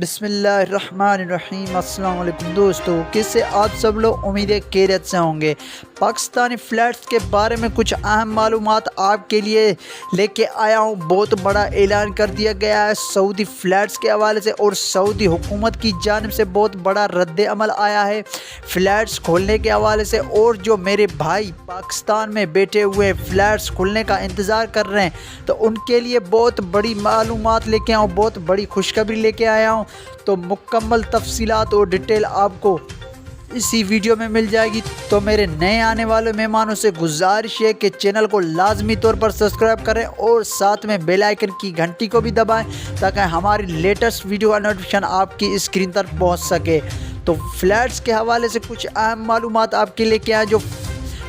بسم اللہ الرحمن الرحیم۔ السلام علیکم دوستو، کیسے آپ سب لوگ؟ امید ہے خیریت سے ہوں گے۔ پاکستانی فلائٹس کے بارے میں کچھ اہم معلومات آپ کے لیے لے کے آیا ہوں۔ بہت بڑا اعلان کر دیا گیا ہے سعودی فلائٹس کے حوالے سے، اور سعودی حکومت کی جانب سے بہت بڑا رد عمل آیا ہے فلائٹس کھولنے کے حوالے سے۔ اور جو میرے بھائی پاکستان میں بیٹھے ہوئے فلائٹس کھلنے کا انتظار کر رہے ہیں، تو ان کے لیے بہت بڑی معلومات لے کے آیا ہوں، بہت بڑی خوشخبری لے کے آیا ہوں۔ تو مکمل تفصیلات اور ڈیٹیل آپ کو اسی ویڈیو میں مل جائے گی۔ تو میرے نئے آنے والے مہمانوں سے گزارش ہے کہ چینل کو لازمی طور پر سبسکرائب کریں اور ساتھ میں بیل آئیکن کی گھنٹی کو بھی دبائیں، تاکہ ہماری لیٹسٹ ویڈیو کا نوٹیفیکیشن آپ کی اسکرین تک پہنچ سکے۔ تو فلائٹس کے حوالے سے کچھ اہم معلومات آپ کے لیے کیا ہے۔ جو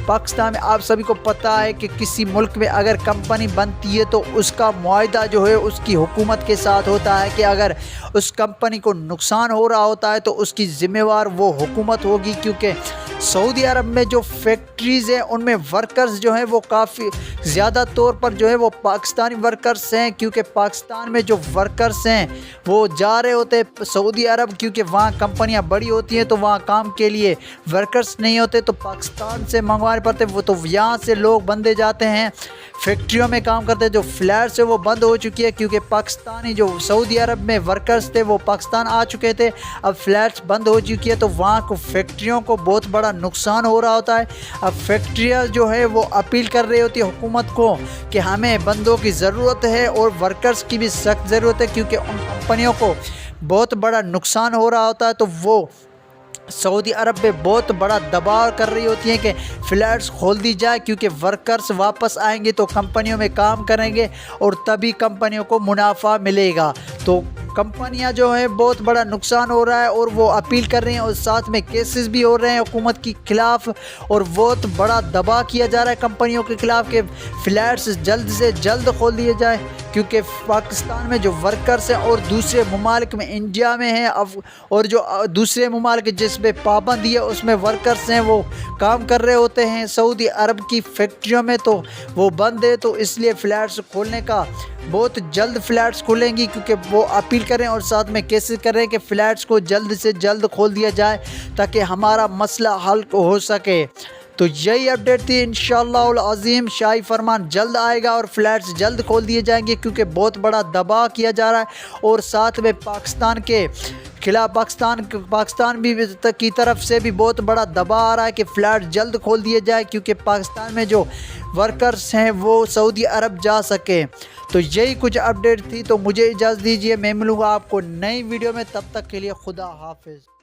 پاکستان میں آپ سبھی کو پتہ ہے کہ کسی ملک میں اگر کمپنی بنتی ہے تو اس کا معاہدہ جو ہے اس کی حکومت کے ساتھ ہوتا ہے، کہ اگر اس کمپنی کو نقصان ہو رہا ہوتا ہے تو اس کی ذمہ وار وہ حکومت ہوگی، کیونکہ سعودی عرب میں جو فیکٹریز ہیں ان میں ورکرز جو ہیں وہ کافی زیادہ طور پر جو ہے وہ پاکستانی ورکرز ہیں، کیونکہ پاکستان میں جو ورکرز ہیں وہ جا رہے ہوتے ہیں سعودی عرب، کیونکہ وہاں کمپنیاں بڑی ہوتی ہیں تو وہاں کام کے لیے ورکرز نہیں ہوتے، تو پاکستان سے منگوانے پڑتے، وہ تو یہاں سے لوگ بندے جاتے ہیں فیکٹریوں میں کام کرتے ہیں۔ جو فلائٹس ہے وہ بند ہو چکی ہے، کیونکہ پاکستانی جو سعودی عرب میں ورکرز تھے وہ پاکستان آ چکے تھے، اب فلائٹس بند ہو چکی ہے، تو وہاں کو فیکٹریوں کو بہت بڑا نقصان ہو رہا ہوتا ہے۔ اب فیکٹریاں جو ہے وہ اپیل کر رہی ہوتی ہے حکومت کو کہ ہمیں بندوں کی ضرورت ہے اور ورکرز کی بھی سخت ضرورت ہے، کیونکہ ان کمپنیوں کو بہت بڑا نقصان ہو رہا ہوتا ہے، تو وہ سعودی عرب میں بہت بڑا دباؤ کر رہی ہوتی ہیں کہ فلائٹس کھول دی جائے، کیونکہ ورکرز واپس آئیں گے تو کمپنیوں میں کام کریں گے اور تبھی کمپنیوں کو منافع ملے گا۔ تو کمپنیاں جو ہیں بہت بڑا نقصان ہو رہا ہے اور وہ اپیل کر رہی ہیں، اور ساتھ میں کیسز بھی ہو رہے ہیں حکومت کے خلاف، اور بہت بڑا دباؤ کیا جا رہا ہے کمپنیوں کے خلاف کہ فلائٹس جلد سے جلد کھول دیے جائے، کیونکہ پاکستان میں جو ورکرز ہیں اور دوسرے ممالک میں انڈیا میں ہیں اور جو دوسرے ممالک جس میں پابندی ہے اس میں ورکرز ہیں وہ کام کر رہے ہوتے ہیں سعودی عرب کی فیکٹریوں میں، تو وہ بند ہے، تو اس لیے فلائٹس کھولنے کا بہت جلد فلائٹس کھولیں گی، کیونکہ وہ اپیل کریں اور ساتھ میں کیسز کر رہے ہیں کہ فلائٹس کو جلد سے جلد کھول دیا جائے تاکہ ہمارا مسئلہ حل ہو سکے۔ تو یہی اپڈیٹ تھی، انشاءاللہ العظیم شاہی فرمان جلد آئے گا اور فلائٹس جلد کھول دیے جائیں گے، کیونکہ بہت بڑا دباؤ کیا جا رہا ہے، اور ساتھ میں پاکستان کے خلاف پاکستان بھی کی طرف سے بھی بہت بڑا دباؤ آ رہا ہے کہ فلائٹ جلد کھول دیے جائے، کیونکہ پاکستان میں جو ورکرز ہیں وہ سعودی عرب جا سکے۔ تو یہی کچھ اپڈیٹ تھی، تو مجھے اجازت دیجیے، میں ملوں گا آپ کو نئی ویڈیو میں، تب تک کے لیے خدا حافظ۔